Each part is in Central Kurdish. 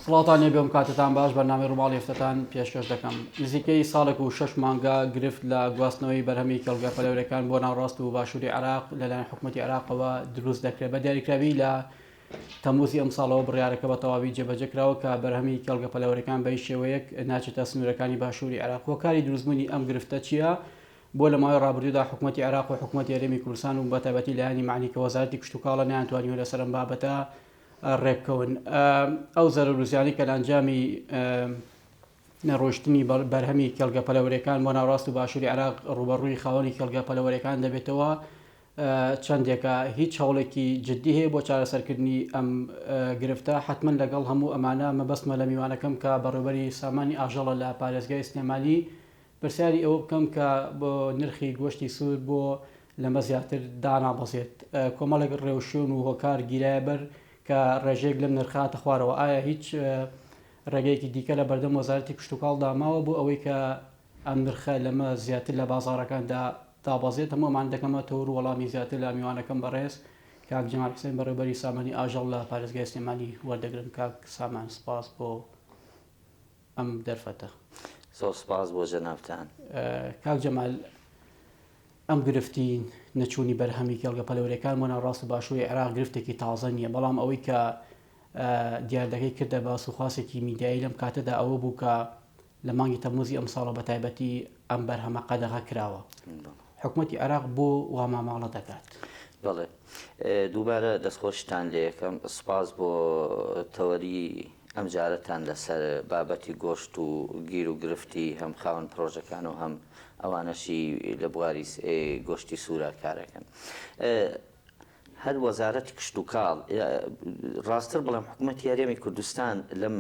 سڵاتانی بێم کاتتان باش بەنامەی ڕووماڵی هەفتەتان پێشکەش دەکەم. نزیکەی ساڵێک و 6 مانگە گرفت لە گواستنەوەی بەرهەمی کەڵگە پەلەورەکان بۆ ناوڕاست و باشووری عێراق لەلایەن حکوومەتی عێراقەوە دروست دەکرێت بە دیاریکراوی لە تەموزی ئەم ساڵەوە بڕیارەکە بە تەواوی جێبەجێکراوە کە بەرهەمی کەڵگە پەلەورەکان بە شێوەیەک ناچێتە سنوورەکانی باشووری عێراق. هۆکاری دروستبوونی ئەم گرفتە چییە؟ بۆ لە ماوەی ڕابردوودا حکوومەتی عێراق و حکوومەتی هەرێمی کوردستان و بە تایبەتی لایەنی معنی کە وەزارەتی کشتوکاڵە نەیانتوانیوە لەسەر ئەم بابەتە ڕێککەون. ئەو زەرورزیانی کە لە ئەنجامی نەڕۆشتنی بەرهەمی کەڵگە پەلەورەکان بۆ ناوڕاست و باشووری عێراق ڕوبەڕووی خاوەنی کەڵگە پەلەورەکان دەبێتەوە چەندێکە هیچ هەوڵێکی جددی هەیە بۆ چارەسەرکردنی ئەم گرفتە. حتمما لەگەڵ هەموو ئەمانە مەبەستمە لە میوانەکەم کە بەڕێوەبەری سامانی ئاژەڵە لە پارێزگای سلێمانی پرسیاری ئەوە بکەم کە بۆ نرخی گۆشتی سوور بۆ لەمە زیاتر دانابەزێت. کۆمەڵێک ڕێوشێن و هۆکار گیرایە بەر کە ڕێژەیەک لەم نرخاتە خوارەوە. ئایا هیچ ڕێگەیەکی دیکە لە بەردەم وەزارەتی کشتوکاڵ داماوە بۆ ئەوەی کە ئەم نرخە لەمە زیاتر لە بازاڕەکاندا دابەزێت؟ هەموومان دەکەمەوە تەور وەڵامی زیاتر لە میوانەکەم بەڕێز کاک جەمال حوسێن بەڕێوەبەری سامانی ئاژەڵ لە پارێزگای سلێمانی وەردەگرن. کاک سامان سپاس بۆ ئەم دەرفەتە. سپاس بۆ جەنابتان. کاک جەمال، ئەم گرفتی نەچوونی بەرهەمی کەڵگە پەلەورەکان بۆ ناوڕاست و باشووری عێراق گرفتێکی تازە نییە، بەڵام ئەوەی کە دیاردەکەی کردە بە سوخواسێکی میدیایی لەم کاتەدا ئەوە بوو کە لە مانگی تەموزی ئەم ساڵە بە تایبەتی ئەم بەرهەمە قەدەغە کراوە. حکوومەتی عێراق بۆ واماماڵە دەکات؟ بەڵێ، دووبارە دەستخۆشتان لێ یەکەم سپاس بۆ تەوەری ئەم جارەتان لەسەر بابەتی گۆشت و گیر و گرفتی هەم خاوەن پرۆژەکان و هەم ئەوانەشی لە بواری گۆشتی سوورە کارەکەن. هەر وەزارەتی کشتوکاڵ ڕاستتر بڵێم حکوومەتی هەرێمی کوردستان لەم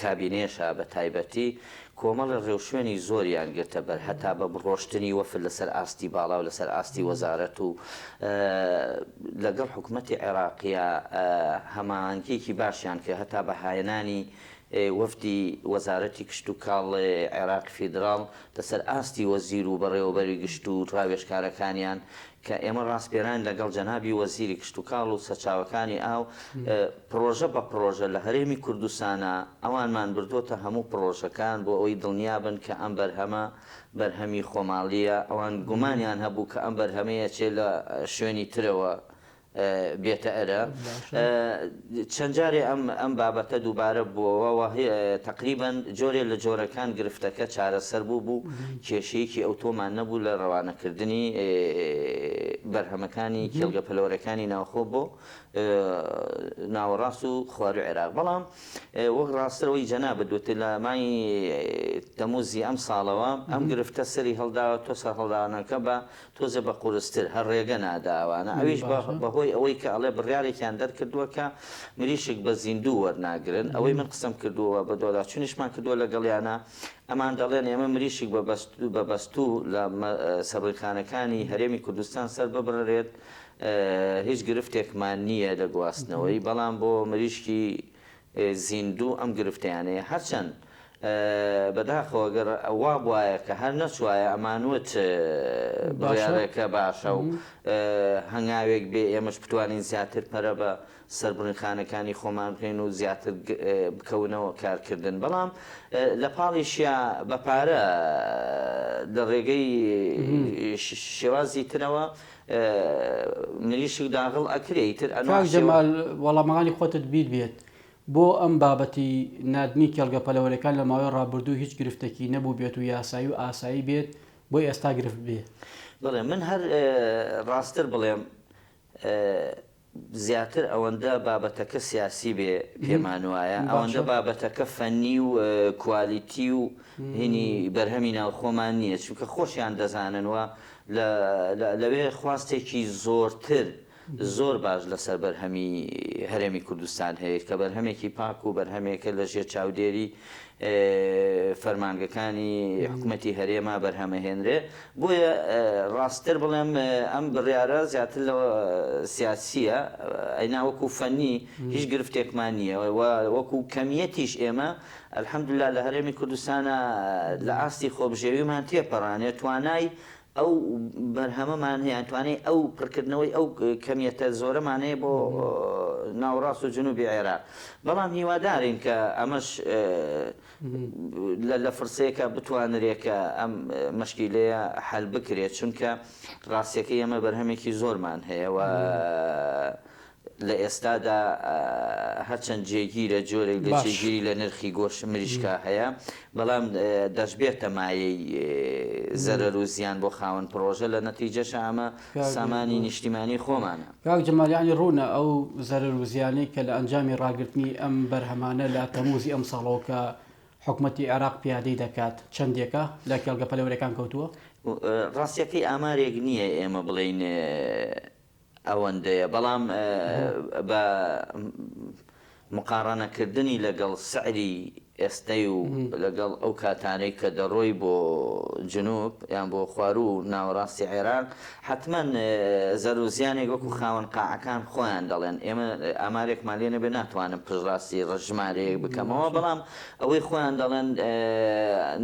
کابینێشە بە تایبەتی کۆمەڵە ڕێوشێنی زۆریان گرتە بەر هەتا بە بڕۆشتنی وەفر لەسەر ئاستی باڵا و لەسەر ئاستی وەزارەت و لەگەڵ حکوومەتی عێراقیە هەماهەنگێکی باشیان کرد هەتا بە هاێنانی وەفدی وەزارەتی کشتوکاڵ عێراقی فیدراڵ لەسەر ئاستی وەزیر و بەڕێوەبەری گشت و ڕاوێژکارەکانیان کە ئێمە ڕاستپێران لەگەڵ جەنابی وەزیری کشتوکاڵ و سەرچاوەکانی ئاو پرۆژە بە پرۆژە لە هەرێمی کوردستانە ئەوانمان بردوۆتە هەموو پرۆژەکان بۆ ئەوەی دڵنیابن کە ئەم بەرهەمە بەرهەمی خۆماڵیە. ئەوان گومانیان هەبوو کە ئەم بەرهەمەیە چێ لە شوێنی ترەوە بێتە ئەرە. چەند جارێ ئەم بابەتە دووبارە بووەوە تقریبان جۆرێ لە جۆرەکان گرفتەکە چارەسەر بوو کێشەیەکی ئەوتۆمان نەبوو لە ڕەوانەکردنی بەرهەمەکانی کێڵگە پەلەورەکانی ناوخۆ بۆ ناوەڕاست و خواروی عێراق. بەڵام وەک ڕاستەوەی جەناب بدوێت لە مای تەموزی ئەم ساڵەوە ئەم گرفتە سەری هەڵداوە تۆسە هەڵداوانەکە بە تۆزە بە قورستر هەر ڕێگە ناداوانە ئەویش بەهۆی ئەوەی کە ئەڵێ بڕیارێکیان دەرکردووە کە مریشک بە زیندوو وەرناگرن. ئەوەی من قسەم کردووە بە دۆڵاچوونیشمان کردووە لەگەڵیانە ئەمان دەڵێن ئێمە مریشک بەبەستوو لە سەرڕێخانەکانی هەرێمی کوردستان سەر ببڕێت هیچ گرفتێکمان نییە لە گواستنەوەی، بەڵام بۆ مریشکی زیندوو ئەم گرفتیانەیە هەرچەند بەداخەوە گەر ئەووا بواە کە هەر نەچوایە ئەمانوت بڕیارەکە باشە و هەنگاوێک بێ ئێمەش بتوانین زیاتر پەرە بە سەربڕینخانەکانی خۆمان بکەین و زیاتر بکەونەوە کارکردن. بەڵام لە پاڵیشیا بە پارە لە ڕێگەی شێوازی ترەوە مریشک داغڵ ئەکرێتتر. کاک جەمال، وەڵامەکانی خۆتت بیر بێت بۆ ئەم بابەتی نادنی کێڵگە پەلەورەکان لە ماوەی ڕابردوو هیچ گرفتێکی نەبوو بێت و یاسایی و ئاسایی بێت بۆی ئێستا گرفت بێ؟ بڵێ من هەر ڕاستتر بڵێم زیاتر ئەوەندە بابەتەکە سیاسی بێ پێمان وایە، ئەوەندە بابەتەکە فەنی و کوالیتی و هینی بەرهەمی ناوخۆمان نییە، چونکە خۆشیان دەزاننوە لەوێ خواستێکی زۆرتر زۆر باش لەسەر بەرهەمی هەرێمی کوردستان هەیە کە بەرهەمێکی پاک و بەرهەمێکە لە ژێر چاودێری فەرمانگەکانی حکوومەتی هەرێما بەرهەمەهێنرێ. بۆیە ڕاستتر بڵێم ئەم بڕیارە زیاتر لە سیاسیە، ئەینا وەکو فەنی هیچ گرفتێکمان نییە، وەکو کەمیەتیش ئێمە ئەلحەمدوللا لە هەرێمی کوردستانە لە ئاستی خۆبژێویمان تێپەڕانێت توانای ئەو بەرهەمەمان هەیە توانێت ئەو پڕکردنەوەی ئەو کەمیەتە زۆرەمانەیە بۆ ناوەڕاست و جنوبی عێراق بەڵام هیوادارین کە ئەمەش لە فرسەیەکە بتوانرێکە ئەم مەشکیلەیە حەل بکرێت چونکە ڕاستیەکەی ئەمە بەرهەمێکی زۆرمان هەیە و لە ئێستادا هەرچەند جێگیرە جۆرێک لە جێگیری لە نرخی گۆشت مریشکا هەیە بەڵام دەشبێتە مایەی زەرەر و زیان بۆ خاوەن پرۆژە لە نەتیجەش ئەمە سامانی نیشتیمانی خۆمانە. کاک جەمالیانی ڕوونە ئەو زەرەر و زیانەی کە لە ئەنجامی ڕاگررتنی ئەم بەرهەمانە لە تەموزی ئەم ساڵەوە کە حکوومەتی عێراق پیادەی دەکات چەندێکە لە کێڵگە پەلەوەریەکان کەوتووە؟ ڕاستیەکەی ئامارێک نییە ئێمە بڵین ئەوەندەیە بەڵام بە مقارانەکردنی لەگەڵ سعری ئێستەی و لەگەڵ ئەو کاتانەی کە دەڕۆی بۆ جنوب یان بۆ خوارو و ناوەڕاستی عێراق حتمما زەرۆزیانێک وەکو خاوەن قاعەکان خۆیان دەڵێن ئێمە ئامارێکمان لێ نەبێ ناتوانم پژڕاستی ڕژمارەیەک بکەمەوە بەڵام ئەوەی خۆیان دەڵێن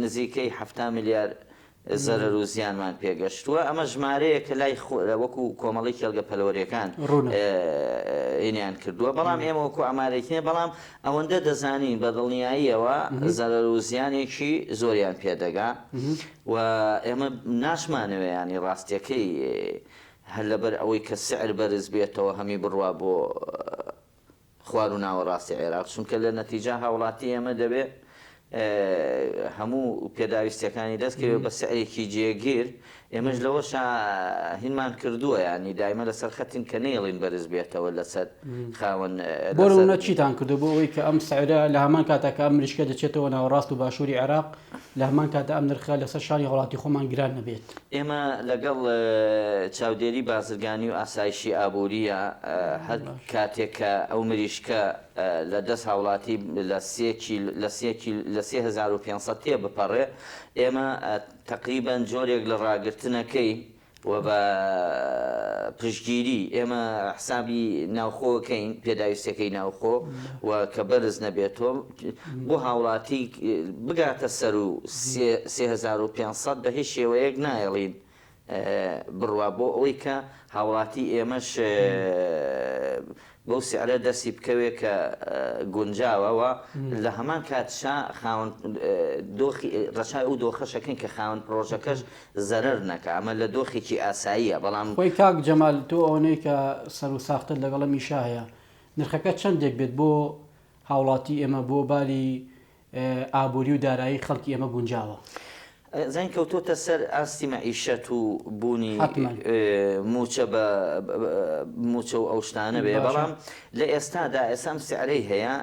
نزیکەی 7 میلیار زەرەر و زیانمان پێگەشتووە ئەمە ژمارەیە کە لای وەکو کۆمەڵی کێڵگە پەلەوەریەکان ئینیان کردووە بەڵام ئێمە وەکو ئامارێکنێ بەڵام ئەوەندە دەزانین بە دڵنیاییەوە زەرەر و زیانێکی زۆریان پێدەگا و ئێمە ناشمانەوە ینی ڕاستیەکەی هەر لەبەر ئەوەی کە سعر بەرز بێتەوە هەمی بڕوا بۆ خوار و ناوەڕاستی عێراق چونکە لە نەتیجە هاوڵاتی ئێمە دەبێت هەموو پێداویستەکانی دەستکەوێت بە سعرێکی جێگیر ئێمەش لەوە هینمان کردووە ینی دایمە لەسەر خەتین کە نێڵین بەرز بێتەوە لەسەر خاوەن بۆ چیتان کردو بۆ ئەوەی کە ئەم سعرە لە هەمان کاتەکە ئەم مریشکە دەچێتەوە ناوەڕاست و باشووری عێراق لە هەمان کاتە ئەم نرخە لەسەر شاری وڵاتی خۆمان گران نەبێت. ئێمە لەگەڵ چاودێری بازرگانی و ئاسایشی ئابووریە هەر کاتێک کە ئەو مریشکە لە دەست هاوڵاتی لە 3500 تێ بپەڕێ ئێمە تقریبان جۆرێک لە ڕاگررتنەکەی و بە پشگیری ئێمە حسابی ناوخۆکەین پێداویستەکەی ناوخۆ و کە بەرز نەبێتەوە بۆ هاوڵاتی بگاتە سەر و 3500 بە هیچ شێوەیەک نایڵین بڕوا بۆ ئەوەی کە هاوڵاتی ئێمەش بەو سعرە دەستی بکەوێ کە گونجاوەوە لە هەمان کاتشا خاوەن ڕەشای ئەو دۆخەشەکەین کە خاوەن پرۆژەکەش زەرەر نەکە ئەمە لە دۆخێکی ئاساییە بەڵام خۆی کاک جەمال تۆ ئەوەی کە سەر و ساختت لەگەڵە میشایە نرخەکە چەندێک بێت بۆ هاوڵاتی ئێمە بۆ باری ئابووری و دارایی خەڵکی ئێمە گونجاوە؟ زین کەوتۆتە سەر ئاستی مەعیشەت و بوونی موچە بە موچە و ئەو شتانە بێ بەڵام لە ئێستادا ئێسام سعرەی هەیە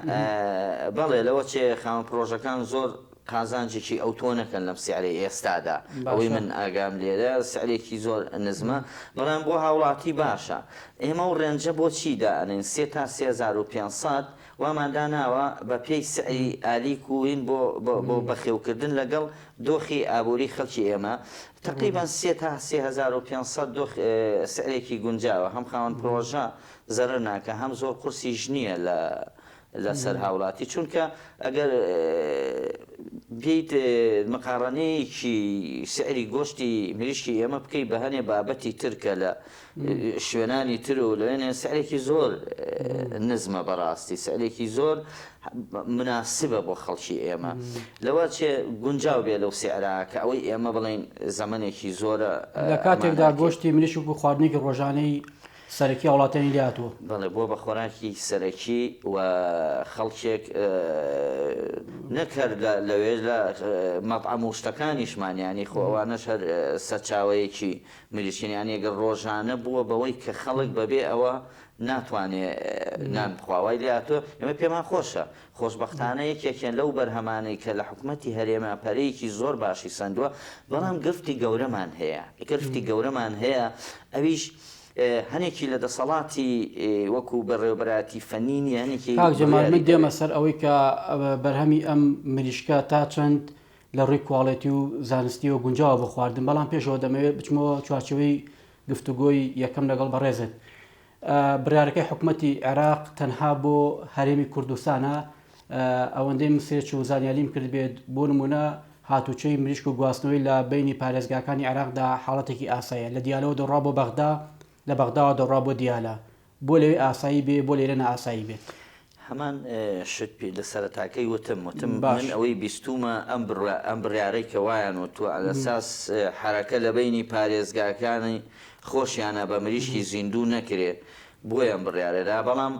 بەڵێ لەوە چێ خاوەن پرۆژەکان زۆر قازانجێکی ئەو تۆ نەکەن لەم سعرەی ئێستادا ئەوەی من ئاگام لێرە سعرێکی زۆر نزمە بەڵام بۆ هاوڵاتی باشە ئێمە و ڕێنجە بۆ چیدا ئەنین 3 تا 3500 وامانداناوە بە پێی سعری ئالیکوین بۆ بەخێوکردن لەگەڵ دۆخی ئابووری خەڵکی ئێمە تقریبان 3 تا 3500 سعرێکی گونجاوە هەم خاوەن پرۆژە زەرەر ناکە هەم زۆر قورسیش نییە لەسەر هاوڵاتی چونکە ئەگەر بیت مقارنەیەکی سعری گۆشتی مریشکی ئێمە بکەی بە هەنێ بابەتی ترکە لە شوێنانی تر و لەوێنێ سعرێکی زۆر نزمە بەڕاستی سعرێکی زۆر مناسبە بۆ خەڵکی ئێمە لەوە چێ گونجاو بێ لەو سعرا کە ئەوەی ئێمە بڵین زەمانێکی زۆرە لە کاتێکدا گۆشتی مریش و خواردنێکی ڕۆژانەی سەرەکی وڵاتانی لاتوە بەڵێ بۆ بە خۆراکی سەرەکی و خەڵکێک نەکرد لەوێ لە مەطعەم و شتەکانیشمانیانی خۆوانەش هەر سەرچاوەیەکی مریشکیانی ئەگەر ڕۆژانە بووە بەوەی کە خەڵک بەبێ ئەوە ناتوانێت نان بخواوای لاتۆ ئێمە پێمان خۆشە خۆشببختانە یەکێکیان لەو بەرهەمانەی کە لە حکوومەتی هەرێمە پەرەیەکی زۆر باشی سندووە بەڵام گرفتی گەورەمان هەیە گرفتی گەورەمان هەیە ئەویش هەنێکی لە دەسەڵاتی وەکو بەڕێوەبەراتی فەنینی هەنێکی جەمال من دێمە سەر ئەوەی کە بەرهەمی ئەم مریشکە تا چەند لە ڕێی کواڵەتی و زانستی و گونجاوە بە خواردن بەڵام پێشەوە دەمەوێت بچمەوە چوارچەوەی گفتوگۆی یەکەم لەگەڵ بەڕێزت بڕیارەکەی حکوومەتی عێراق تەنها بۆ هەرێمی کوردستانە ئەوەندەی مسێچ و زانیالیم کرد بێت بۆ نمونە هاتوچەی مریشک و گواستنەوەی لە بینی پارێزگاکانی عێراقدا حاڵەتێکی ئاساییە لە دیالەوە دەڕا بۆ بەغدا لە بەغداوە دەڕا بۆ دیالە بۆ لەوێ ئاسایی بێ بۆ لێرە نائاسایی بێت هەمان شت پێ لە سەرەتاکەی وتم من ئەوەی بیستومە ئەم بڕیارەی کە وایان و تو ئەساس حرەکە لە بینی پارێزگاکانی خۆشیانە بە مریشکی زیندوو نەکرێت بۆی ئەم بڕیارەدا بەڵام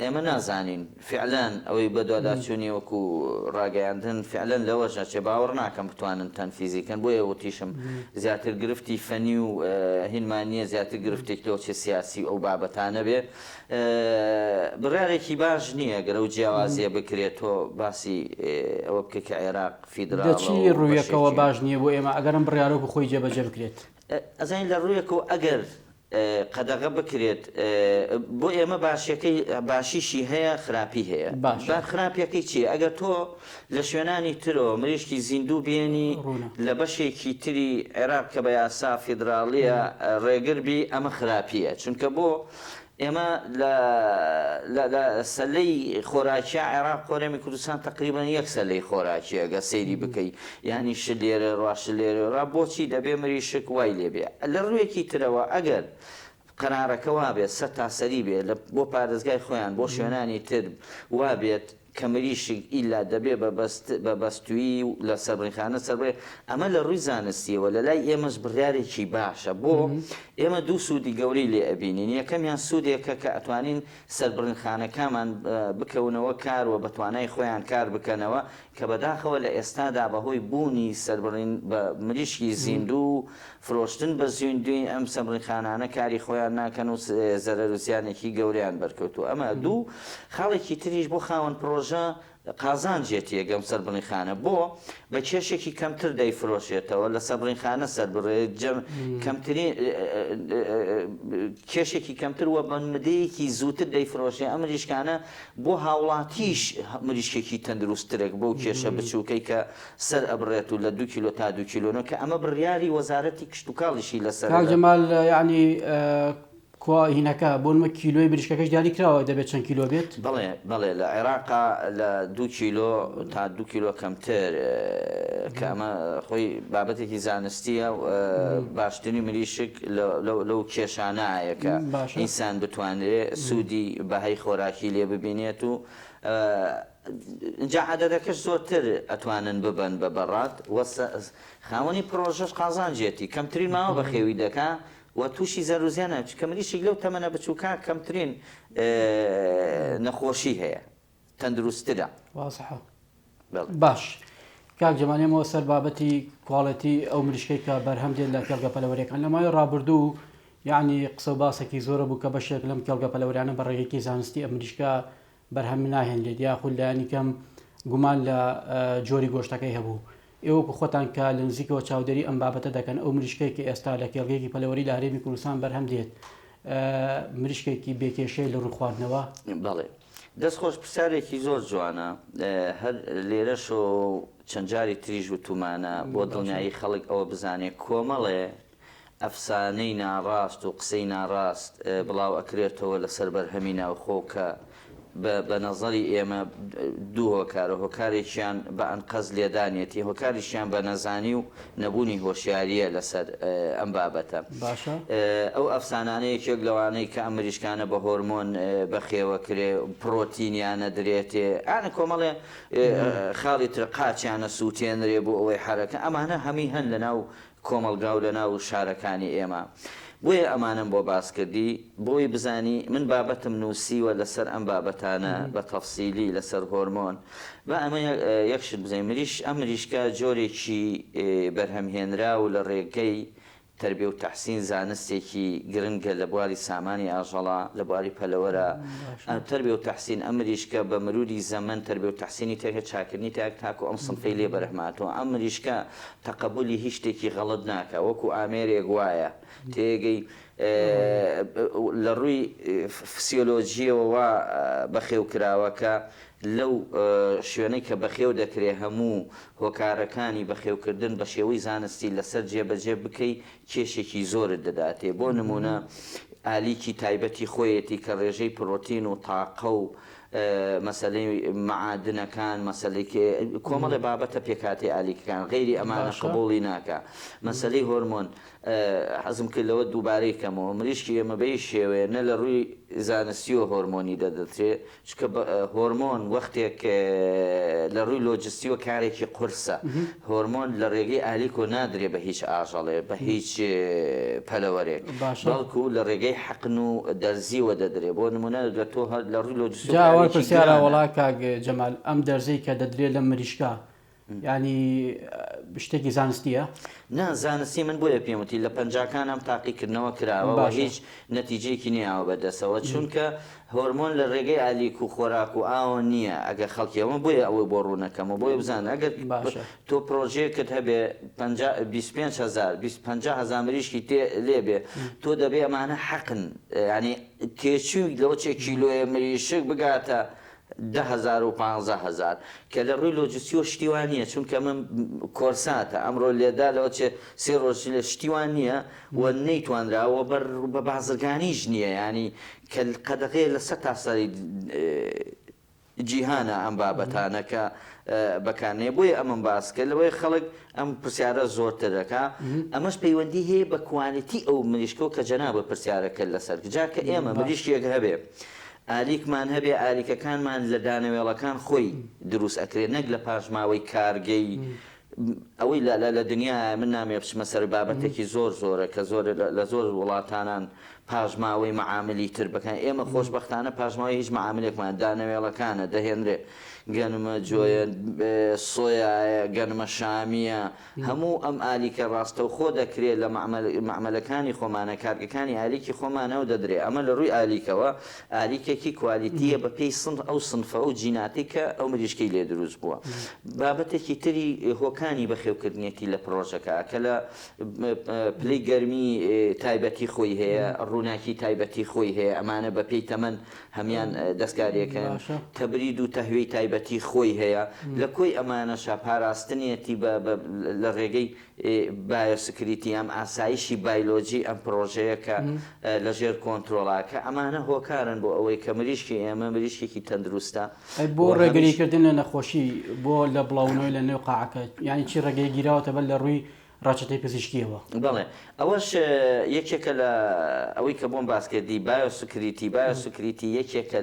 ئێمە نازانین فعلەن ئەوەی بە دوواداچوونی وەکو ڕاگەیاندن فعلەن لەوەش نەچێ باوەڕ ناکەم بتوانن تەنفیزیکەن بۆیە وتیشم زیاتر گرفتی فەنی و هینمانیە زیاتر گرفتێک لەوە چێ سیاسی ئەو بابەتانە بێ بڕارێکی باش نییە گەرە و جیاوازیە بکرێتەوە باسی ئەوە بکە کە عێراق فیدراڵ چی ڕوویەکەوە باش نییە بۆ ئێمە ئەگەرم بڕیارۆک خۆی جێبەجێ بکرێت ئەزانین لە ڕوویەکەوە ئەگەر قەدەغە بکرێت بۆ ئێمە باشیشی هەیە خراپی هەیە خراپیەکەی چیە ئەگەر تۆ لە شوێنانی ترەوە مریشکی زیندوو بێنی لە بەشێکی تری عێراق کە بە یاسا فیدراڵیە ڕێگربی ئەمە خراپیە چونکە بۆ ئێمە لە سەلەی خۆراکیە عێراق هەرێمی کوردستان تقریبان یەک سەلەی خۆراکیە گە سەیری بکەیت ینی شلێرە ڕاشلێرە ڕا بۆچی دەبێ مریشک وای لێبێ لە ڕوویەکی ترەوە ئەگەر قەرارەکە وابێت سە تاسەری بێت بۆ پارێزگای خۆیان بۆ شوێنانی تر وابێت کە مریشک ئیلا دەبێ بە بەستویی لە سەربڕینخانە سەربێ ئەمە لە ڕووی زانستیەوە لە لای ئێمەش بڕیارێکی باشە بۆ ئێمە دوو سوودی گەوری لێ ئەبینین یەکەمیان سوودێکە کە ئەتوانین سەربڕینخانەکەمان بکەونەوە کارەوە بە توانای خۆیان کار بکەنەوە کە بەداخەوە لە ئێستادا بەهۆی بوونی سەربڕین بە مریشکی زیندوو فرۆشتن بە زیندوی ئەم سەربڕینخانانە کاری خۆیان ناکەن و زەرەر و زیانێکی گەوریان بەرکەوتووە ئەمە دوو خاڵێکی تریش بۆ خاوەن پرۆژە قازان جێتیە گەم سەربڕینخانە بۆ بە کێشێکی کەمتر دەیفرۆشێتەوە لە سەربڕینخانە سەربڕێت کەمترین کێشێکی کەمتر وە بەنمدەیەکی زووتر دەیفرۆشێ ئەم مریشکانە بۆ هاوڵاتیش مریشکێکی تەندروستترێک بۆ کێشە بچووکەی کە سەر ئەبڕێت و لە 2 کیلۆ تا 2 کیلۆنە کە ئەمە بڕیاری وەزارەتی کشت و کاڵیشی لەسەر جەمال ینی هینەکە بۆنمە کیلۆی بریشکەکەش دیاری کراوە دەبێت چەند کیلۆ بێت بەڵێ لە عێراقا لە 2 کیلۆ تا 2 کیلۆ کەمتر کە ئەمە خۆی بابەتێکی زانستیە باشترین مریشک لەو کێشانایە کە ئینسان بتوانێت سوودی بەهای خۆراکی لێ ببینێت و اینجا عەدەدەکەش زۆرتر ئەتوانن ببن بە بەڕات خاوەنی پرۆژەش قازانجێتی کەمترین ماوە بە خێوی دەکا و تووشی زەروزیانە کە مریشک لەو تەمەنە بچووکە کەمترین نەخۆشی هەیە تەندروستترە باش کاک جەمانێمەوە سەر بابەتی کوڵەتی ئەو مریشکەی کە بەرهەم دێت لە کێڵگە پەلەوەریەکان لە ماوەی ڕابردوو یعنی قسە و باسێکی زۆرە بوو کە بەشێک لەم کێڵگە پەلەوەریانە بە ڕێگەیەکی زانستی ئەم مریشکە بەرهەم ناهێنرێت یاخود لایەنی کەم گومان لە جۆری گۆشتەکەی هەبوو ئێوەکو خۆتان کە لە نزیکەوە چاودێری ئەم بابەتە دەکەن ئەو مریشکێکی ئێستا لە کێڵگەیەکی پەلەوەری لە هەرێمی کوردستان بەرهەم دێت مریشکێکی بێکێشەی لە ڕووخواردنەوە بەڵێ دەستخۆش پرسیارێکی زۆر جوانە هەر لێرەش و چەند جاری تریژ و تومانە بۆ دڵنیایی خەڵک ئەوە بزانێت کۆمەڵێ ئەفسانەی ناڕاست و قسەی ناڕاست بڵاو ئەکرێتەوە لەسەر بەرهەمی ناوخۆ کە بە نەزەری ئێمە دوو هۆکارە هۆکارێکیان بە ئەنقەز لێدانێتی هۆکاریشیان بە نەزانی و نەبوونی هۆشیاریە لەسەر ئەم بابەتە ئەو ئەفسانانەیەکێک لەوانەی کە ئەم مریشکانە بە هۆرمۆن بەخێوە کرێ پرۆتینیانە درێتێ ئانە کۆمەڵێ خاڵی تر قاچیانە سووتێنرێ بۆ ئەوەی حرەکە ئەمانە هەمی هەن لەناو کۆمەلگا و لەناو شارەکانی ئێمە بۆیە ئەمانم بۆ باسکردی بۆی بزانی من بابەتم نووسیوە لەسەر ئەم بابەتانە بە تەفسیلی لەسەر هۆرمۆن بە ئەمە یەکشت بزانین ئەم مریشکە جۆرێکی بەرهەمهێنرا و لە ڕێگەی تربیە و تەحسین زانستێکی گرنگە لە بواری سامانی ئاژەڵا لە بواری پەلەوەرە تربیە و تەحسین ئەم مریشکە بە مرۆری زەمن تربیە و تەحسینی تێکە چاکردنی تاکو ئەم سنفەی لێ بەرهەماتەوە ئەم مریشکە تەقەبولی هیچ شتێکی غەڵت ناکە وەکو ئامێرێک وایە تێگەی لە ڕووی فسیۆلۆژیەوە بەخێوکراوەکە لەو شوێنەی کە بەخێو دەکرێت هەموو هۆکارەکانی بەخێوکردن بە شێوەی زانستی لەسەر جێبەجێ بکەی کێشێکی زۆرت دەداتێ بۆ نمونە ئالیکی تایبەتی خۆیەتی کە ڕێژەی پرۆتین و تاقە و مەسەلەی معادنەکان مەسەلەی کۆمەڵی بابەتە پێکاتی ئالیکەکان غیری ئەمانە قبوڵی ناکە مەسەلەی هۆرمۆن حەزم کرد لەوە دووبارەی کەمەوە مریشکی ئێمە بەی شێوەیە نە لە ڕووی زانستی و هۆرمۆنی دەدەچێت چکە هۆرمۆن وەختێک لە ڕووی لۆجستی و کارێکی قورسە هۆرمۆن لە ڕێگەی ئالیکۆ نادرێ بە هیچ ئاژەڵێ بە هیچ پەلەوەرێک بەڵکو لە ڕێگەی حەقن و دەرزیوە دەدرێت بۆ نمونە لە تۆ لە ڕووی لۆجستی پرسیارە وڵا کاک جەمال ئەم دەرزەی کە دەدرێت لە مریشکە ینی شتێکی زانستیە؟ نا زانستی من بۆیە پێم وتی لە پەنجاکان ئەم تاقیکردنەوە کراوە هیچ نەتیجەیەکی نییەوە بەدەستەوە چونکە هۆرمۆن لە ڕێگەی ئالیک و خۆراک و ئاوە نییە ئەگەر خەڵکیەوە بۆیە ئەوەی بۆ ڕوونەکەمەوە بۆی بزانە ئەگەر تۆ پرۆژەیەکت هەبێ 25,000 مریشکی لێبێ تۆ دەبێ ئەمانە حەقن ینی تێچووی لەوە چێ کیلۆیە مریشک بگاتە 10,000 و 15,000 کە لە ڕووی لۆجستیۆ شتیوان نییە چونکە من کۆرساتە ئەمڕۆ لێدا لەوە چێ سێ ڕۆژ لە شتیوان نییە و نەیتوانراوە بە بازرگانیش نییە ینی کە قەدەغەیە لە 100 تا سەری جیهانە ئەم بابەتانە کە بەکارنێ بۆیە ئەمەم باسکە لەوەی خەڵک ئەم پرسیارە زۆرتر دەکا ئەمەش پەیوەندی هەیە بە کوانیتی ئەو مریشکۆ کە جەنابە پرسیارەکە لەسەر جا کە ئێمە مریشکێک هەبێ ئالیکمان هەبێ ئالیکەکانمان لە دانەوێڵەکان خۆی دروست ئەکرێت نەک لە پاژماوەی کارگەی ئەوەی لە دنیا من نامێ بچمە سەر بابەتێکی زۆرە کە لە زۆر وڵاتانان پاژماوەی مەعاملی تر بکەن ئێمە خۆشبەختانە پاژماوەی هیچ مەعاملێکمان دانەوێڵەکانە دەهێنرێ گەنمە جۆیە سۆیایە گەنمە شامیە هەموو ئەم ئالیکە ڕاستە و خۆ دەکرێت لە معمەلەکانی خۆمانە کارگەکانی ئالیکی خۆمانەوە دەدرێ ئەمە لە ڕووی ئالیکەوە ئالیکێکی کوالیتیە بە پێی ئەو سنفە و جیناتی کە ئەو مریشکەی لێ دروست بووە بابەتێکی تری هۆکانی بەخێوکردنیەتی لە پرۆژەکە کە لە پلەی گەرمی تایبەتی خۆی هەیە ڕووناکی تایبەتی خۆی هەیە ئەمانە بە پێی تەمەن هەمان دەستکاریەکەن تەبرید و تەهوێی تایبەتی خۆی هەیە لە کۆی ئەمانەشە پاراستنیەتی لە ڕێگەی بایۆسکریتی ئەم ئاسایشی بایلۆجی ئەم پرۆژەیەکە لەژێر کۆنتترۆڵاکە ئەمانە هۆکارن بۆ ئەوەی کە مریشکی ئێمە مریشکێکی تەندروستە بۆ ڕێگریکردن لە نەخۆشی بۆ لە بڵاوونەوەی لە نێو قاعەکە ینی چی ڕێگەی گیراوەتە بەر لە ڕووی ڕاچەتەی پزیشکیەوە بڵێ ئەوەش یەکێکە لە ئەوەی کە بۆم باسکردی بایۆسکریتی یەکێکە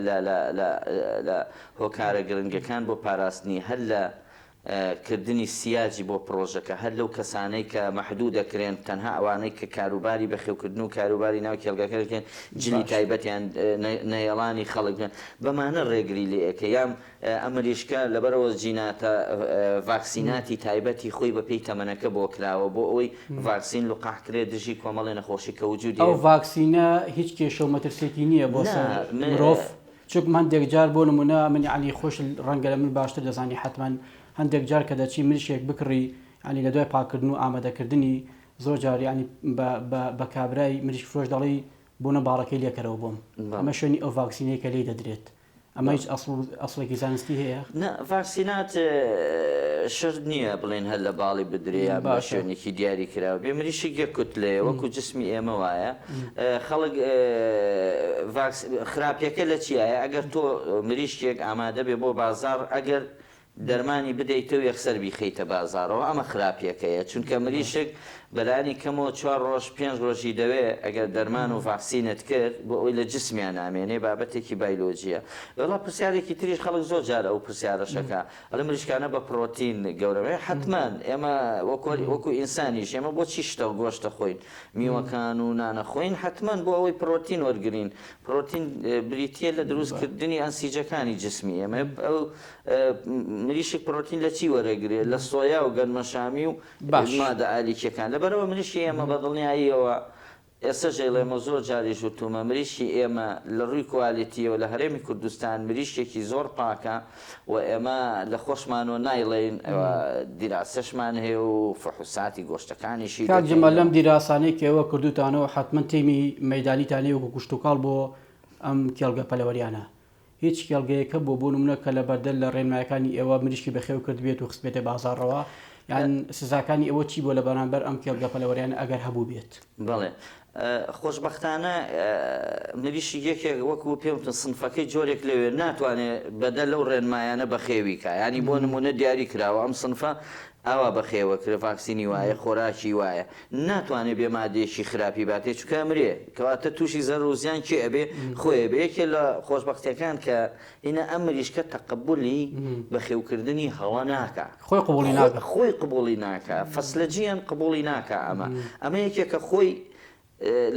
لە هۆکارە گرنگەکان بۆ پاراستنی هەر لە کردنی سیاجی بۆ پرۆژەکە هەر لەو کەسانەی کە مەحدوو دەکرێن تەنها ئەوانەی کە کاروباری بەخێوکردن و کاروباری ناو کێڵگەکەکەن جلی تایبەتیان نەیەڵانی خەڵک بەمانە ڕێگری لێەکە یام ئەمریشکە لەبەرەوە جیناتە ڤاکسیناتی تایبەتی خۆی بە پێی تەمەنەکە بۆ کراوە بۆ ئەوەی ڤاکسین لقاحکرێت دژی کۆمەڵی نەخۆشی کە وجودی ئەو ڤاکسینە هیچ کێشە و مەترسێکی نییە بۆ مرۆڤ چوک هەندێک جار بۆ نمونە من عنی خۆش ڕەنگە لە من باشتر دەزانی حتمما هەندێک جار کە دەچی مریشێک بکڕی ینی لە دوای پاکردن و ئامادەکردنی زۆر جار ینی بە کابرای مریش فرۆش دەڵی بوونە باڵەکەی لێکەرەوە بۆم ئەمە شوێنی ئەو ڤاکسینەیە کە لێ دەدرێت ئەمە هیچ ئەسڵێکی زانستی هەیە ڤاکسینات شرد نییە بڵێن هەر لە باڵی بدرێ بە شوێنێکی دیاری کراوە بێ مریشی گەکوت لێ وەکو جسمی ئێمە وایە خەڵک خراپیەکە لە چیایە ئەگەر تۆ مریشکێک ئامادە بێ بۆ بازار ئەگەر دەرمانی بدەیتەوە یەکسەر بیخەیتە بازارەوە ئەمە خراپیەکەیە چونکە مریشک بەلانی کەمەوە 4 ڕۆژ 5 ڕۆژی دەوێ ئەگەر دەرمان و ڤاکسینت کرد بۆ ئەوی لە جسمیان نامێنێ بابەتێکی بایلۆجیە وڵا پرسیارێکی تریش خەڵک زۆر جارە ئەو پرسیارەشەکە ئەڵە مریشکانە بە پرۆتین گەورەوێ حتمما ئێمە وەکو ئینسانیش ئێمە بۆچی شتە و گۆشتە خۆین میوەکان و نانە خۆین حتمما بۆ ئەوەی پرۆتین وەرگرین پرۆتین بریتە لە دروستکردنی ئەنسیجەکانی جسمی ئێمە ئەو مریشک پرۆتین لە چی وەرەگرێت لە سۆیا و گەنمەشامی و مادە ئالیکیەکان لەبەرەوە مریشی ئێمە بە دڵنیاییەوە ئێستا ژێڵێمە زۆر جاری ژوتومە مریشی ئێمە لە ڕووی کوالیتیەوە لە هەرێمی کوردستان مریشێکی زۆر پاکە و ئێمە لە خۆشمانەوە نایڵێن دیراسەشمان هەیە و فەحوساتی گۆشتەکانیشی کاکجمە لەم دیراسانەی کەەوە کردوتانەوە حتمما تێمی مەیدانیتانی وەکو کوشتتوکاڵ بۆ ئەم کێڵگە پەلەوەریانە هیچ کێڵگەیەکە بۆ نمونە کە لە بەردەل لە ڕێنمایەکانی ئێوە مریشکی بەخێو کرد بێت و خستبێتە بازارڕەوە یان سزاکانی ئەوە چی بۆ لە بەرامبەر ئەم کێڵگە پەلەوەریانە ئەگەر هەبوو بێت بەڵێ خۆشببختانە مریشی یەکێک وەکو پێمتن سنفەکەی جۆرێک لەوێ ناتوانێت بەدەل لەو ڕێنمایانە بەخێوی کە ینی بۆ نمونە دیاری کراوە ئەم سنفە ئاوا بەخێوە کرد ڤاکسینی وایە خۆراکی وایە ناتوانێت بێمادێکی خراپی باتێ چکە مرێ کەواتە تووشی زەرۆزیان کێ ئەبێ خۆی بێ یەکێ لە خۆشببختیەکان کە هینە ئەم مریشکە تەقبولی بەخێوکردنی هەڵە ناکە خۆی قبولی ناکە فەسلەجییان قبولی ناکە ئەمە یەکێکە خۆی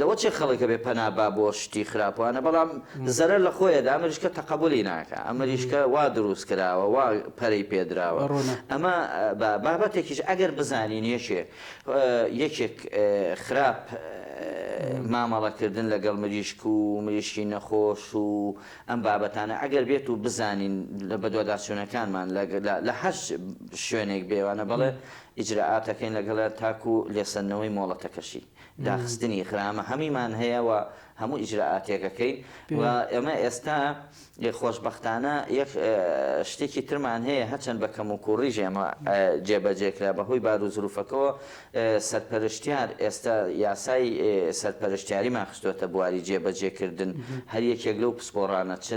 لەوە چێ خەڵکە بێ پەنابا بۆ شتی خراپوانە بەڵام زەرەر لە خۆیەدا ئەمریشکە تەقبولی ناکە ئەمریشکە وا دروست کراوە وا پەرەی پێدراوە ئەمە بابەتێکیش ئەگەر بزانین یەکێک خراپ مامەڵەکردن لەگەڵ مریشک و مریشکی نەخۆش و ئەم بابەتانە ئەگەر بێت و بزانین لە بەدواداچوونەکانمان لە هەش شوێنێک بێوانە بەڵێ ئیجرعاتەکەین لەگەڵە تاکو لێسەنەوەی مۆڵەتەکەشی داخستنی خرامە هەمیمان هەیە و هەموو ئیجرعاتێکەکەی و ئێمە ئێستا خۆشببختانە یەک شتێکی ترمان هەیە هەچەند بە کەم و کوڕیژ ئێمە جێبەجێکرا بەهۆی بار و زروفەکەەوە سەرپەرشتیار ئێستا یاسای سەرپەرشتیاری ماخستۆتە بواری جێبەجێکردن هەر یەکێک لەو پسپۆڕانە چ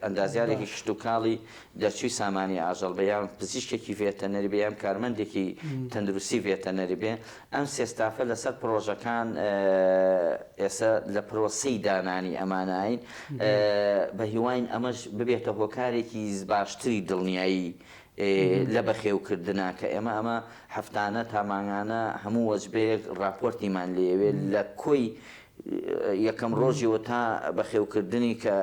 ئەندازیارێکی شت و کاڵی دەرچووی سامانی ئاژەڵ بەیان پزیشکێکی ڤێتەنەری بە یان کارمەندێکی تەندروستی ڤێتەنەری بێ ئەم سێستافە لەسەر پرۆژەکان ئێستا لە پرۆسی دانانی ئەمانین بە هیواین ئەمەش ببێتە هۆکارێکی باشتری دڵنیایی لە بەخێوکردنا کە ئەمە هەفتانە تا مانگانە هەموو وەجبەیەک راپۆرتیمان لێوێت لە کۆی یەکەم ڕۆژیەوە تا بەخێوکردنی کە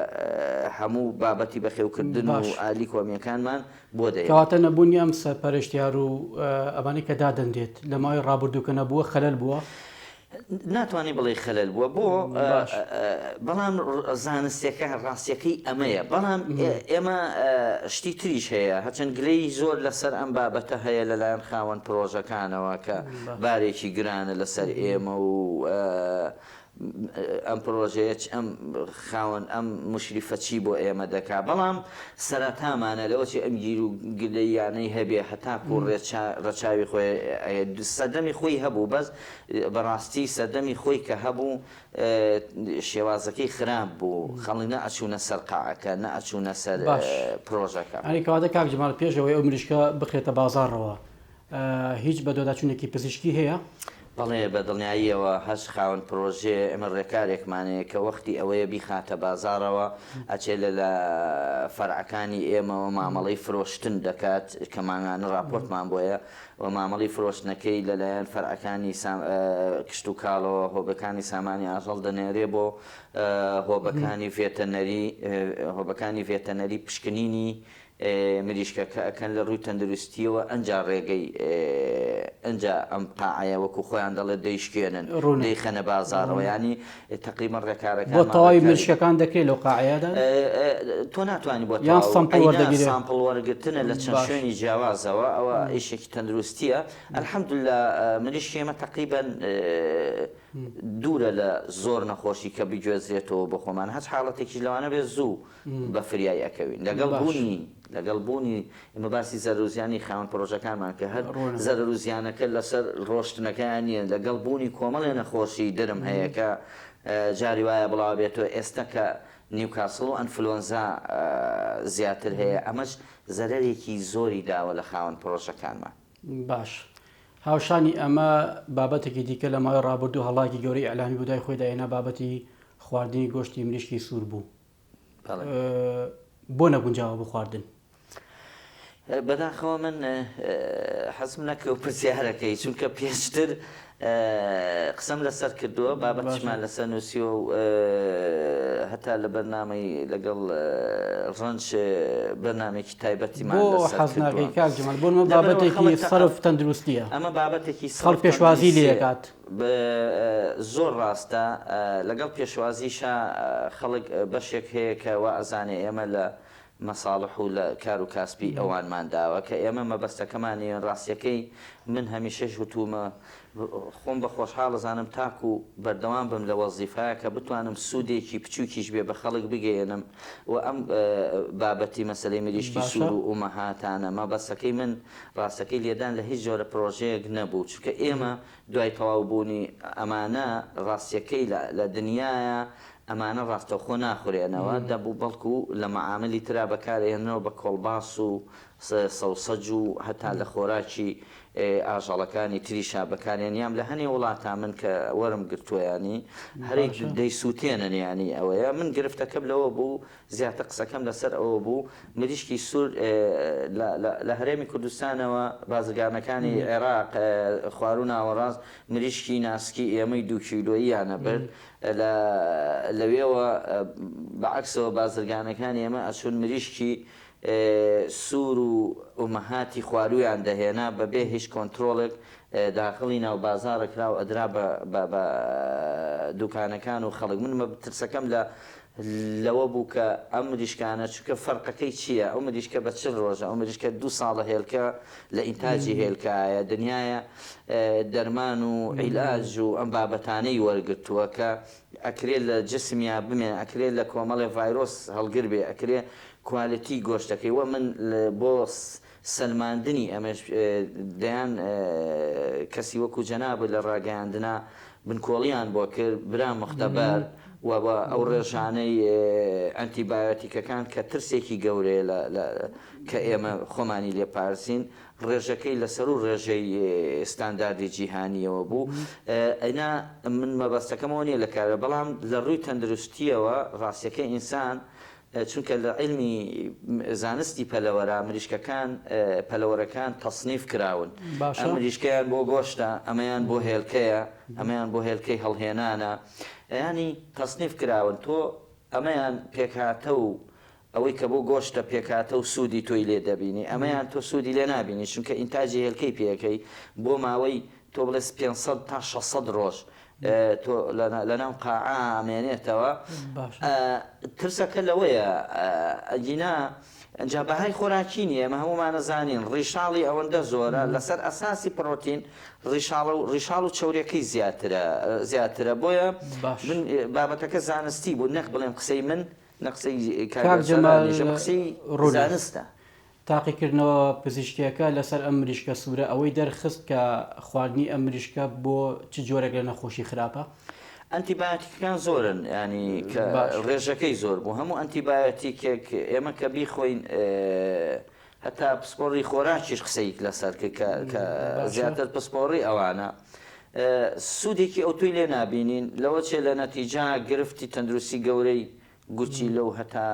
هەموو بابەتی بەخێوکردن و ئالی کۆمیەکانمان بۆ دەیە کەواتە نەبوونی ئەم سەرپەرشتیار و ئەوانەی کە دادەندێت لە ماوەی ڕابردووکە نەبووە خەلەل بووە ناتوانانی بڵێ خەلەل بووە بۆ بەڵام زانستیەکە ڕاستیەکەی ئەمەیە بەڵام ئێمە شتی تریش هەیە هەچەند گلەی زۆر لەسەر ئەم بابەتە هەیە لەلایەن خاوەن پرۆژەکانەوە کە بارێکی گرانە لەسەر ئێمە و ئەم پرۆژەیە ئەم خاوەن ئەم مشریفەچی بۆ ئێمە دەکا بەڵام سەرەتامانە لەوەی ئەم گیر و گلەیانەی هەبێ هەتاکو ڕەچاوی خۆی سەدەمی خۆی هەبوو بەس بەڕاستی سەدەمی خۆی کە هەبوو شێوازەکەی خراپ بوو خەڵی نەئەچوونە سەر قاعەکە نەئەچوونە سەر پرۆژەکە ئەنیکەواتە کاک جەمال پێشەوەی ئەو مریشکە بخرێتە بازاڕەوە هیچ بەدواداچوونێکی پزیشکی هەیە؟ بەڵێ بە دڵنیاییەوە هەش خاوەن پرۆژێ ئەمە ڕێکارێکمانەیە کە وەختی ئەوەیە بیخاتە بازاڕەوە ئەچێ لە فەرعەکانی ئێمەوە مامەڵەی فرۆشتن دەکات کە ماگانە راپۆرتمان بۆیە و مامەڵی فرۆشتنەکەی لەلایەن فەرعەکانی کشت و کاڵەوە هۆبەکانی سامانی ئاژەڵ دەنێرێ بۆ هۆبەکانی ڤێتەنەری پشکنینی مریشکەکە ئەکەن لە ڕووی تەندروستیەوە ئەنجا ڕێگەی ئەنجا ئەم قاعەیە وەکو خۆیان دەڵێت دەیشکێنن دەیخەنە بازاڕەوە ینی تقریبا ڕێکارەکان بۆ تەواوی مریشکەکان دەکرێت لەو قاعەیەدا تۆ ناتوانانی بۆ سامپڵ وەرگرتنە لە چەند شوێنی جیاوازەوە ئەوە ئیشێکی تەندروستیە ئەلحەمدوللا مریشکی ئێمە تقریبا دوورە لە زۆر نەخۆشی کە بیگوێزرێتەوە بۆ خۆمان هەچ حاڵەتێکی لەوانە بێت زوو بە فریای ئەکەوین لەگەڵ بوونی ئمە باسی زەرروزیانی خاوەن پرۆژەکانمان کە هەر زەرروزیانەکە لەسەر ڕۆشتنەکانیە لەگەڵ بوونی کۆمەڵێ نەخۆشی درم هەیە کە جاری وایە بڵاو بێتەوە ئێستا کە نیوکاسڵ و ئەنفلۆنزا زیاتر هەیە ئەمەش زەرەرێکی زۆری داوە لە خاوەن پرۆژەکانمان. باش هاوشانی ئەمە بابەتێکی دیکە لە ماوەی ڕابردوو هەڵاکی گەورەی ئەلامی بودای خۆی داێنا بابەتی خواردنی گۆشتی مریشکی سوور بوو بۆ نەگونجاوە بۆ خواردن بەداخەوە من حەزم نەکە و پرسیارەکەی چونکە پێشتر قسەم لەسەر کردووە بابەتشمان لەسەر نووسیوە و هەتا لە بەرنامەی لەگەڵ ڕەنج بەرنامێکی تایبەتیمان حەزناکەی کاک جەمال بۆ نمە بابەتێکی سەرف تەندروستیە ئەمە بابەتێکی خەڵک پێشوازی لێکات زۆر ڕاستە لەگەڵ پێشوازیشە خەڵک بەشێک هەیە کە وا ئەزانێ ئێمە لە مەساڵح و لە کار و کاسبی ئەوانمان داوە کە ئێمە مەبەستەکەمانیان ڕاستیەکەی من هەمیشەش وتومە خۆم بە خۆشحاڵ زانم تاکو و بەردەوام بم لە وەزیفایە کە بتوانم سوودێکی بچووکیش بێ بە خەڵک بگەێنم و ئەم بابەتی مەسلەی مریشکی سوور و ئومەهاتانە مەبەستەکەی من ڕاستەکەی لێدان لە هیچ جۆرە پرۆژەیەک نەبوو چونکە ئێمە دوای تەواوبوونی ئەمانە ڕاستیەکەی لە دنیاە ئەمانە ڕاستەوخۆ ناخورێنەوە دەبوو بەڵکو لە مەعاملی ترا بەکارێنەوە بە کۆڵباس و سەوسەج و هەتا لە خۆراکی ئاژەڵەکانی تریشا بەکارێنیام لە هەنێ وڵاتە من کە وەرم گرتووەیانی هەرێک دەیسووتێنن ینی ئەوەیە من گرفتەکەم لەوە بوو زیاتر قسەکەم لەسەر ئەوە بوو مریشکی سوور لە هەرێمی کوردستانەوە بازرگانەکانی عێراق خواروون ناوەڕاست مریشکی ناسکی ئێمەی 2 کیلۆییانە برد لەوێەوە بەعکسەوە بازرگانەکانی ئێمە ئەچون مریشکی سوور و ئومەهاتی خوارویان دەهێنا بەبێ هیچ کۆنتترۆلێک داخڵی ناو بازارەکرا و ئەدرا بە دوکانەکان و خەڵک من ترسەکەم لەوە بوو کە ئەم مریشکانە چونکە فەرقەکەی چییە؟ ئەو مریشکە بە چل ڕۆژە ئەو مریشکە 2 ساڵە هێلکە لە ئینتاجی هێلکایە دنیاە دەرمان و عیلاج و ئەم بابەتانەی وەرگرتووە کە ئەکرێت لە جسمیا بمێن ئەکرێت لە کۆمەڵی ڤایرۆس هەڵگر بێ ئەکرێ کوالیتی گۆشتەکەی وە من بۆ سلماندنی ئەمەش دەیان کەسی وەکو جەناب لە ڕاگەاندنا بنکۆڵیان بۆ کرد برا مختەبەر و ئەو ڕێژانەی ئەنتیبایۆتیکەکان کە ترسێکی گەورەیە کە ئێمە خۆمانی لێپارسین ڕێژەکەی لەسەر و ڕێژەی ستانداردی جیهانیەوە بوو ئەینا من مەبەستەکەمەوە نیە لە کارە بەڵام لە ڕووی تەندروستیەوە ڕاستیەکەی ئینسان چونکە لە علمی زانستی پەلەوەرە مریشکەکان پەلەوەرەکان تەصنیف کراون ئەم مریشکیان بۆ گۆشتە ئەمەیان بۆ هێلکەیە ئەمەیان بۆ هێلکەی هەڵهێنانە ینی تەصنیف کراون تۆ ئەمەیان پێکهاتە و ئەوەی کە بۆ گۆشتە پێکاتە و سوودی تۆی لێ دەبینی ئەمەیان تۆ سوودی لێ نبینی چونکە ئینتاجی هێلکەی پێەکەی بۆ ماوەی تۆ بڵێ 500 تا 600 ڕۆژ تۆ لەناو قاعە ئامێنێتەوە ترسەکە لەوەیە ئەگینا ئەنج بەهای خۆراکی نیە ئەمە هەمومانە زانین ڕیشاڵی ئەوەندە زۆرە لەسەر ئەساسی پرۆتین ڕیشاڵ و چەورەکەی زیاترە بۆیە بابەتەکە زانستی بوو نەک بڵێم قسەی من نەقسەی قسەی زانستە تاقیکردنەوە پزیشکیەکە لەسەر ئەم مریشکە سوورە ئەوەی دەرخست کە خواردنی ئەم مریشکە بۆ چ جۆرەك لە نەخۆشی خراپە؟ ئەنتیبایۆتیکەکان زۆرن ینی ڕێژەکەی زۆر بوو هەموو ئەنتیبایۆتیکێک ئێمە کە بیخۆین هەتا پسپۆڕی خۆراکیش قسەیک لەسەر کە زیاتر پسپۆڕی ئەوانە سوودێکی ئەو توی لێ نابینین لەوە چێ لە نەتیجا گرفتی تەندروستی گەورەی گوچی لەو هەتا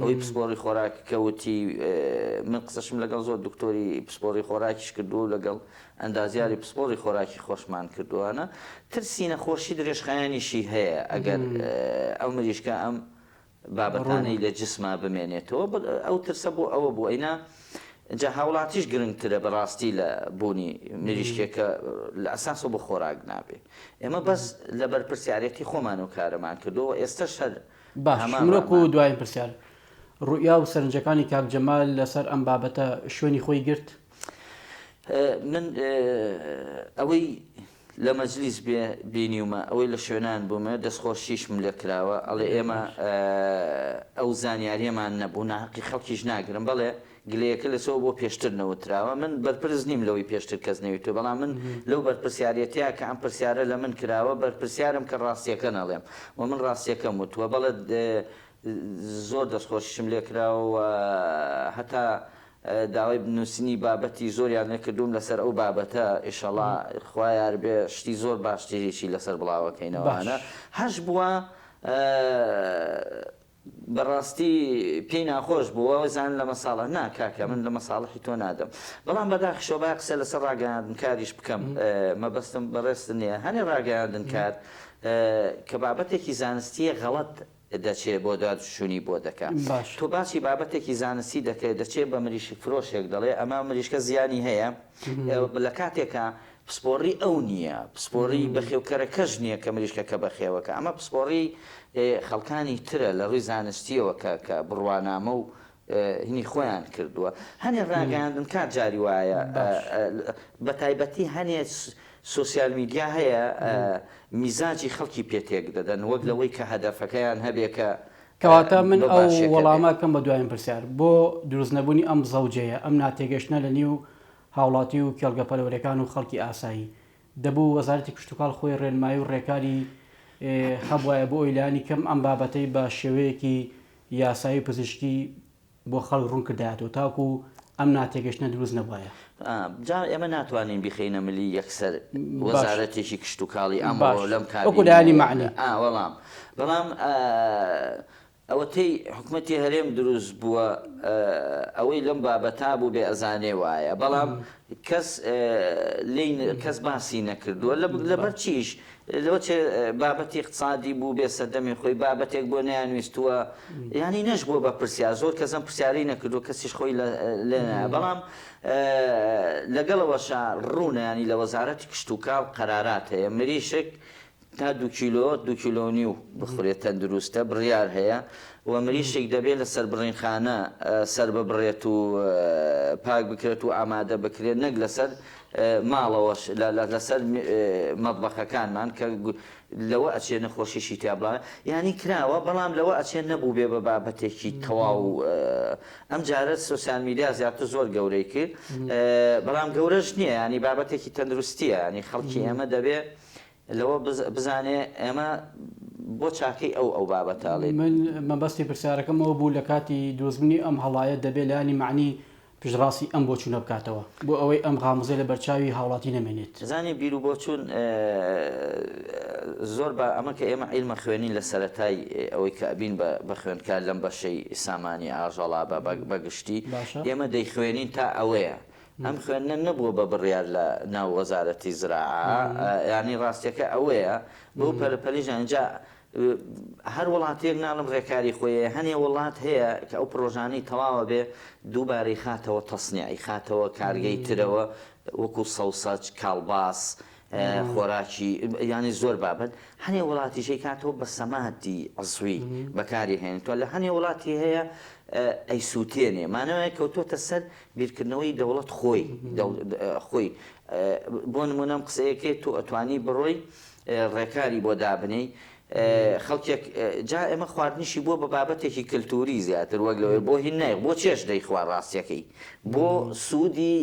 ئەوەی پسپۆڕی خۆراک کەوتی من قسەشم لەگەڵ زۆر دکتۆری پسپۆڕی خۆراکیش کردو لەگەڵ ئەندازیاری پسپۆڕی خۆراکی خۆشمان کردووانە ترسی نەخۆشی درێژخایانیشی هەیە ئەگەر ئەو مریشکە ئەم بابەتانەی لە جسما بمێنێتەوە ئەو ترسە بۆ ئەوە بوو ئەینا جا هاوڵاتیش گرنگترە بەڕاستی لە بوونی مریشکێکە لە ئەساسە بۆ خۆراک نابێ ئێمە بەس لە بەرپرسیارەتی خۆمان و کارەمان کردەوە ئێستش هەر باش مرۆک و دوایین پرسیار ڕوئیا و سەرنجەکانی کاک جەمال لەسەر ئەم بابەتە شوێنی خۆی گرت من ئەوەی لە مەجلیس بینیومە ئەوەی لە شوێنان بوومە دەستخۆشیشم لێ کراوە ئەڵێ ئێمە ئەو زانیاریەمان نەبوو ناقی خەڵکیش ناگرم بەڵێ گلەیەکە لەسەوە بۆ پێشتر نەوتراوە من بەرپرس نیم لەوەی پێشتر کەس نەویتوە بەڵام من لەو بەرپرسیارەتەیە کە ئەم پرسیارە لە من کراوە بەرپرسیارم کە ڕاستیەکە نەڵێم و من ڕاستیەکەم وتووە بەڵێ زۆر دەستخۆشیشم لێ کراوە هەتا داوای بنووسنی بابەتی زۆریان نەکردوم لەسەر ئەو بابەتە ئیشەڵا خوا یار بێ شتی زۆر باشتریشی لەسەر بڵاوەکەینەوەانە هەش بووە بەڕاستی پێی ناخۆش بووە زان لە مەساڵە ناکاکە من لە مەساڵحی تۆ نادەم بەڵام بەداخشەوە با قسە لەسەر ڕاگەاندن کاریش بکەم مەبەستم بەڕێست نییە هەنێ ڕاگەاندن کار کە بابەتێکی زانستیە غەڵەت دەچێت بۆ دادشوونی بۆ دەکات. تۆ باسی بابەتێکی زانستی دەکەێت دەچێت بە مریشک فرۆشێک دەڵێ ئەمە مریشکە زیانی هەیە لە کاتێکە پسپۆڕی ئەو نییە پسپۆڕی بەخێوکەرەکەش نییە کە مریشکەکە بەخێوەکە ئەمە پسپۆڕی خەڵکانی ترە لە ڕووی زانستیەوە کە بڕوانامە و هینی خۆیان کردووە هەنێ ڕاگەاندن کات جاری وایە بە تایبەتی هەنێ سوسیال میدیا هەیە میزاجی خەڵکی پێتێک دەدەن وەک لەوەی کە هەدەفەکەیان هەبێکە کەواتە من ئەو وەڵامەکەم بە دوایین پرسیار بۆ دروست نەبوونی ئەم زەوجەیە ئەم ناتێگەشتنە لە نێو هاوڵاتی و کێڵگە پەلەوەریەکان و خەڵکی ئاسایی دەبوو وەزارەتی کشتتوکاڵ خۆی ڕێنمایی و ڕێکاری هەبواە بۆ ئۆیلانی کەم ئەم بابەتەی بە شێوەیەکی یاسایی پزیشکی بۆ خەڵک ڕوون کردایەوە تاکو ئەم ناتێگەشتنە دروست نەبووایە جا ئێمە ناتوانین بخینە ملی یەکسەر وەزارەتێکی کشتتوکاڵی ئەمڕۆ لەم کاری معنی بەڵام ئەوەتەی حکوومەتی هەرێم دروست بووە ئەوەی لەم بابەتا بوو بێ ئەزانێ وایە بەڵام کەس باسی نەکردووە لەبەر چیش لەوە بابەتی اقتصادی بوو بێ سەردەمی خۆی بابەتێک بۆ نیانویستووە ینی نەش بۆ بە پرسیار زۆر کەسم پرسیاری نەکردو کەسیش خۆی لێنە بەڵام لەگەڵەوەشا ڕوونە ینی لە وەزارەتی کشتتوکاڵ قەرارات هەیە مریشک تا 2 کیلۆ 2 کیلۆنی و بخورێت تەندروستە بڕیار هەیە و مریشێک دەبێت لە سەر بڕینخانە سەر ببڕێت و پاک بکرێت و ئامادە بکرێت نەک لەسەر ماڵەوەش لەسەر مەطبەخەکانمان کە لەوە ئەچێ نەخۆشیشی تیابڵاوە ینی کراوە بەڵام لەوە ئەچێن نەبوو بێ بە بابەتێکی تەواو ئەم جارە سوسیال میدیا زیاتر زۆر گەورەی کرد بەڵام گەورەش نییە ینی بابەتێکی تەندروستیە ینی خەڵکی ئێمە دەبێت لەوە بزانێ ئێمە بۆ چاکەی ئەو بابەتاڵێ من مەبەستی پرسیارەکەمەوە بوو لە کاتی دروستبوونی ئەم هەڵایە دەبێت لانی معنی پشتڕاستی ئەم بۆ چوونە بکاتەوە بۆ ئەوەی ئەم غامزەی لە بەرچاوی هاوڵاتی نەمێنێت زانی بیر و بۆ چوون زۆر بە ئەمە کە ئێمە عیلمە خوێنین لە سەرەتای ئەوەی کە ئەبین بە خوێندکار لەم بەشەی سامانی ئاژەڵا بەگشتی ئێمە دەیخوێنین تا ئەوەیە ئەم خوێندنە نەبووە بە بڕیار لە ناو وەزارەتی زراعە ینی ڕاستیەکە ئەوەیە بۆ پەلپەلیژانجا هەر وڵاتێک ناڵم ڕێکاری خۆیە هەنێ وڵات هەیە کە ئەو پرۆژانەی تەواوە بێ دووبارەی خاتەوە تەسنیعی خاتەوە کارگەی ترەوە وەکو سەوسەج کاڵباس خۆراکی ینی زۆر بابەت هەنێ وڵاتیشەی کاتەوە بە سەماتی عزوی بەکاری هێنێتەوە لە هەنێ وڵاتی هەیە ئەی سووتێنێ مانەوەی کەوتۆتە سەر بیرکردنەوەی دەوڵەت خۆی بۆ نمونەم قسەیەکەی تو ئەتوانی بڕۆی ڕێکاری بۆ دابنەی خەڵکێک جا ئێمە خواردنیشی بۆ بە بابەتێکی کللتوری زیاتر وەک لەوەی بۆ هین نای بۆ چێش دەیخوا ڕاستیەکەی بۆ سوودی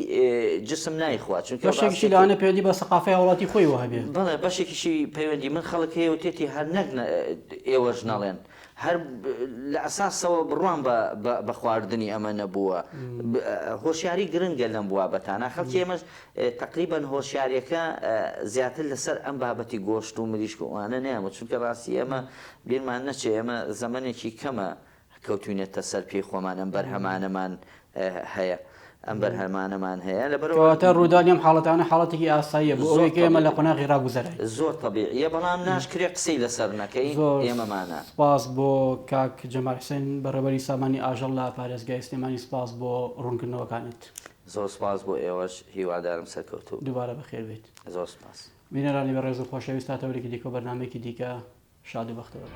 جسم نایخوا چونکە بەشێکیشی لەوانە پەیوەندی بە سەقافەی وڵاتی خۆی هەبێ بەڵێ بەشێکیشی پەیوەندی من خەڵک هەیە و تێتی هەر نەک ئێوەش نەڵێن هەر لە ئەساسەوە بڕوان بە خواردنی ئەمە نەبووە هۆشیاری گرنگە لەم بوابەتانە خەڵکی ئێمەش تقریبەن هۆشیاریەکە زیاتر لەسەر ئەم بابەتی گۆشت و مریشک و ئەوانە نیامە چونکە ڕاستی ئێمە بیرمان نەچێ ئێمە زەمانێکی کەمە کەوتوینێتە سەر پێی خۆمان ئەم بەرهەمانەمان هەیە ئەم بەرهەمانەمان هەیە لەبەرەوەتە ڕوودانی ئەم حاڵەتانە حاڵەتێکی ئاساییە بۆ ئەوەی کە ئێمە لە قۆناغی ڕاگوزەرای زۆر تەبیعیە بەڵام ناشکرێ قسەی لەسەر نەکەی ئێمەمانە سپاس بۆ کاک جەمال حوسێن بەڕێوەبەری سامانی ئاژەڵ لە پارێزگای سلێمانی سپاس بۆ ڕوونکردنەوەکانت زۆر سپاس بۆ ئێوەش هیوادارم سەرکەوتوو دووبارە بەخێر بێت زۆر سپاس بینەرانی بەڕێز و خۆشەویست تا تەورێکی دیکە و بەرنامەیەکی دیکە شاد و بەختەوە